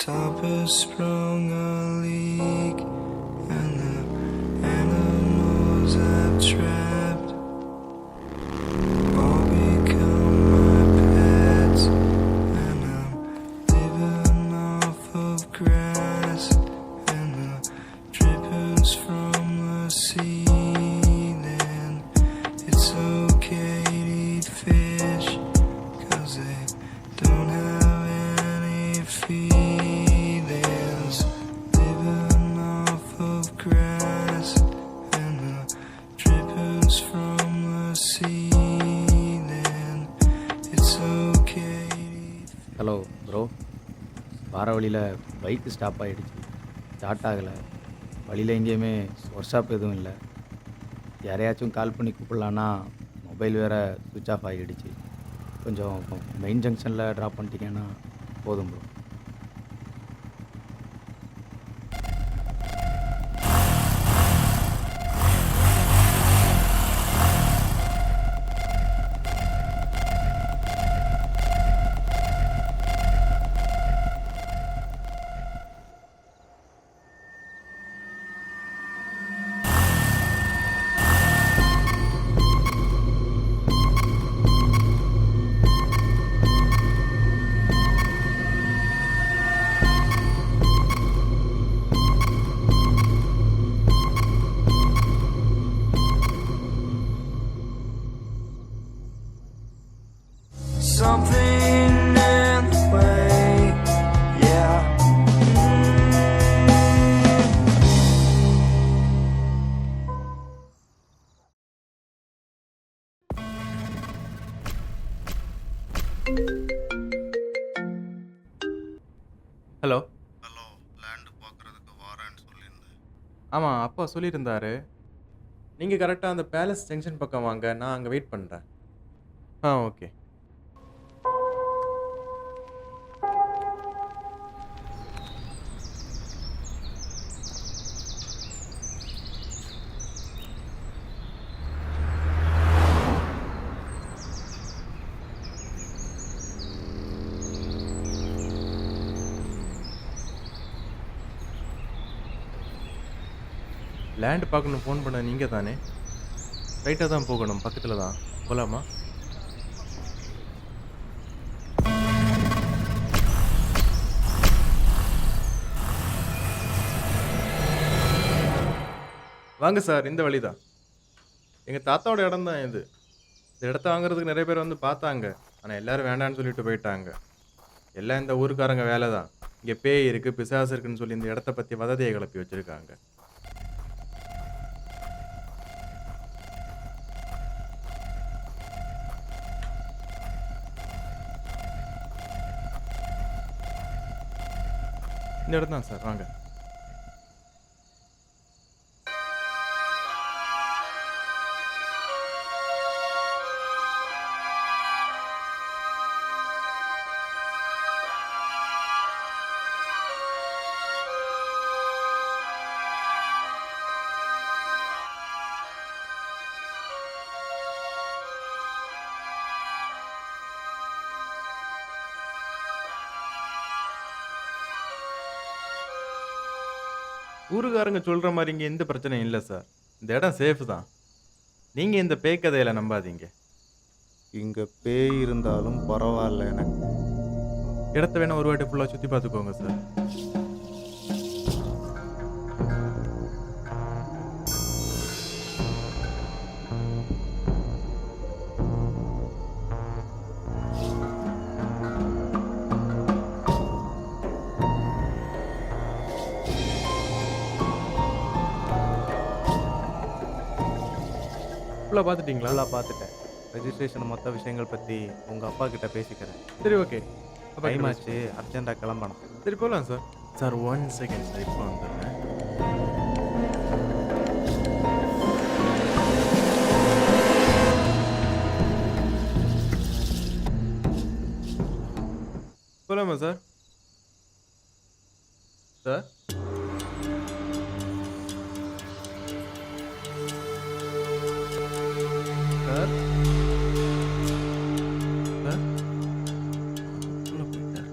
top has sprung a leak, and the animals I've trapped all become my pets, and I'm living off of grass and the drippings from the ceiling. It's okay to eat fish, 'cause they don't have any feelings. Living off of grass and the drippings from the ceiling. It's okay to eat. Hello bro, வார வழியில் bike stop ஆகிடுச்சு, start ஆகலை. வழியில் எங்கேயுமே work shop எதுவும் இல்லை. யாரையாச்சும் கால் பண்ணி கூப்பிட்லான்னா மொபைல் வேறு சுவிட்ச் ஆஃப் ஆகிடுச்சு. கொஞ்சம் மெயின் ஜங்ஷனில் ட்ராப் பண்ணிட்டீங்கன்னா போதும் bro. Something in the way, yeah. Hello. Hello, land பார்க்குறதுக்கு வாரேன்னு சொல்லியிருந்தேன். ஆமாம், அப்பா சொல்லியிருந்தாரு. நீங்கள் கரெக்டாக அந்த பேலஸ் ஜங்ஷன் பக்கம் வாங்க, நான் அங்கே வெயிட் பண்ணுறேன். ஓகே. லேண்டு பார்க்கணும் ஃபோன் பண்ண நீங்கள் தானே? ரைட்டாக தான் போகணும், பக்கத்தில் தான். போகலாமா? வாங்க சார், இந்த வழி தான். எங்கள் தாத்தாவோட இடம் தான் இது. இந்த இடத்த வாங்குறதுக்கு நிறைய பேர் வந்து பார்த்தாங்க, ஆனால் எல்லோரும் வேண்டான்னு சொல்லிட்டு போயிட்டாங்க. எல்லாம் இந்த ஊருக்காரங்க வேலை தான். இங்கே பேய் இருக்குது, பிசாசு இருக்குன்னு சொல்லி இந்த இடத்த பற்றி வதந்தியை கிளப்பி வச்சுருக்காங்க. இந்த இடம் தான் சார், வாங்க. ஊருக்காரங்க சொல்கிற மாதிரி இங்கே எந்த பிரச்சனையும் இல்லை சார். இந்த இடம் சேஃப் தான். நீங்கள் இந்த பேய் கதையில் நம்பாதீங்க. இங்கே பேய் இருந்தாலும் பரவாயில்ல எனக்கு. இடத்த வேணால் ஒரு வாட்டி ஃபுல்லாக சுற்றி பார்த்துக்கோங்க சார். ஃபுல்லாக பார்த்துட்டிங்களா? நல்லா பார்த்துட்டேன். ரெஜிஸ்ட்ரேஷன் மொத்த விஷயங்கள் பற்றி உங்கள் அப்பா கிட்ட பேசிக்கிறேன். சரி, ஓகே. அப்போ டைம் ஆச்சு, அர்ஜென்ட்டாக கிளம்பணும். சரி, போகலாம் சார். சார் 1 செகண்ட் சார், இப்போ வந்துடுறேன். போகலாமா சார்? சார் சார் சார் உள்ள போயிட்டார்.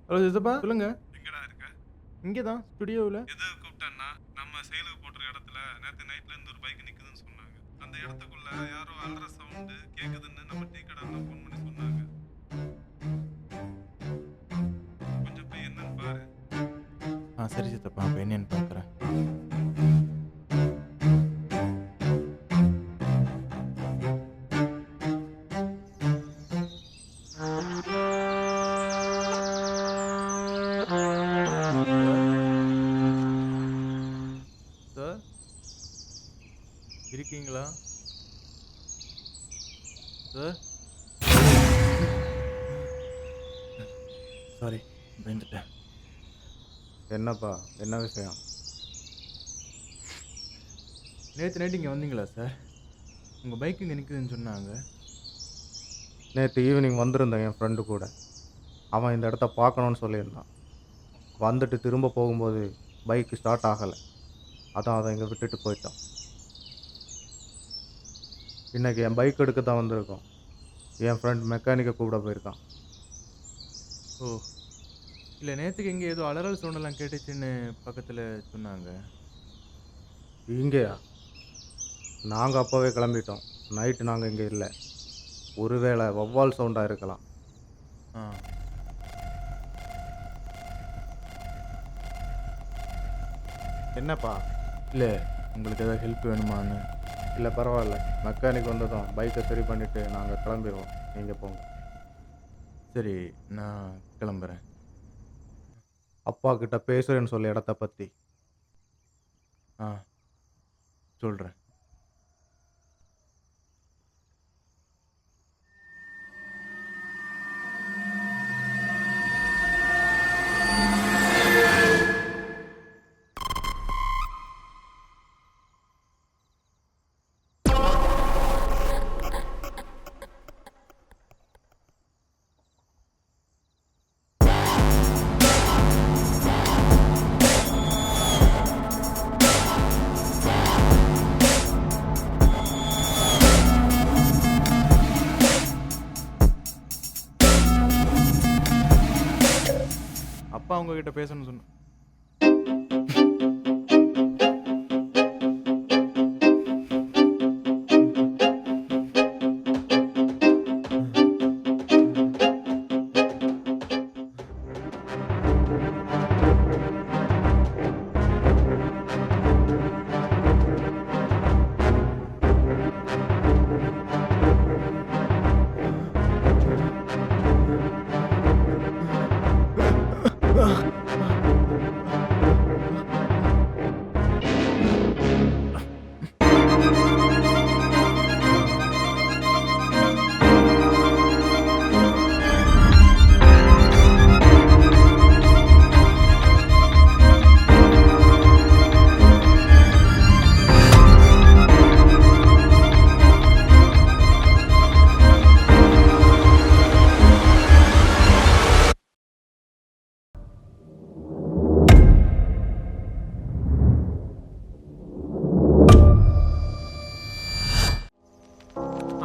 ஹலோ சித்தப்பா சொல்லுங்க. எங்கடா இருக்க? இங்கே தான் ஸ்டுடியோவில். எது கூப்பிட்டேன்னா நம்ம சேலுக்கு போட்டிருக்க இடத்துல நேற்று நைட்ல இருந்து ஒரு பைக் நிக்குதுன்னு சொன்னாங்க. அந்த இடத்துக்குள்ள யாரோ அலற சவுண்டு கேக்குதுன்னு நம்ம டீ கடையில் ஃபோன் பண்ணி சொன்னாங்க. கொஞ்சம் போய் என்னன்னு பாரு. சரி சித்தப்பா, இப்போ என்னன்னு பார்க்குறேன். சார் இருக்கீங்களா சார்? சாரி, பயந்துட்டேன். என்னப்பா, என்ன விஷயம்? நேற்று நைட்டு இங்கே வந்தீங்களா சார்? உங்கள் பைக் இங்கே நிற்குதுன்னு சொன்னாங்க. நேற்று ஈவினிங் வந்திருந்தேன் என் ஃப்ரெண்டு கூட. அவன் இந்த இடத்த பார்க்கணுன்னு சொல்லியிருந்தான். வந்துட்டு திரும்ப போகும்போது பைக்கு ஸ்டார்ட் ஆகலை. அதான் அதை இங்கே விட்டுட்டு போயிட்டான். இன்றைக்கி என் பைக் எடுக்க தான் வந்திருக்கோம். என் ஃப்ரெண்ட் மெக்கானிக்கை கூப்பிட போயிருக்கான். ஓ, இல்லை நேற்றுக்கு இங்கே ஏதோ அலறல் சவுண்டெல்லாம் கேட்டுச்சுன்னு பக்கத்தில் சொன்னாங்க. இங்கேயா? நாங்கள் அப்போவே கிளம்பிட்டோம். நைட்டு நாங்கள் இங்கே இல்லை. ஒருவேளை வௌவால் சவுண்டாக இருக்கலாம். ஆ, என்னப்பா? இல்லை உங்களுக்கு ஏதாவது ஹெல்ப் வேணுமான்னு. இல்லை பரவாயில்ல, மெக்கானிக் வந்ததும் பைக்கை சரி பண்ணிவிட்டு நாங்கள் கிளம்பிடுவோம். நீங்கள் போங்க. சரி, நான் கிளம்புறேன். அப்பா கிட்ட பேசுகிறேன்னு சொல்லி இடத்த பற்றி. ஆ, சொல்கிறேன். அப்பா உங்ககிட்ட பேசணும்னு சொன்ன.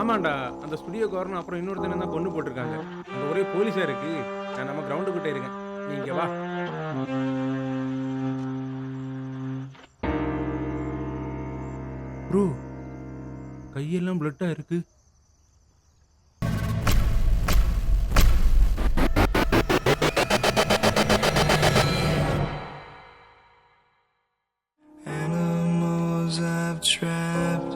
ஆமாண்டா, அந்த ஸ்டுடியோக்கு வரணும். அப்புறம் இன்னொருத்தனை தான் கொண்டு போட்டிருக்காங்க. அங்கே ஒரே போலீஸாக இருக்கு. நான் நம்ம கிரவுண்டுக்கிட்டே இருக்கேன். நீ இங்கே வா. ப்ரோ, கையெல்லாம் பிளட்டாக இருக்கு. Animals I've trapped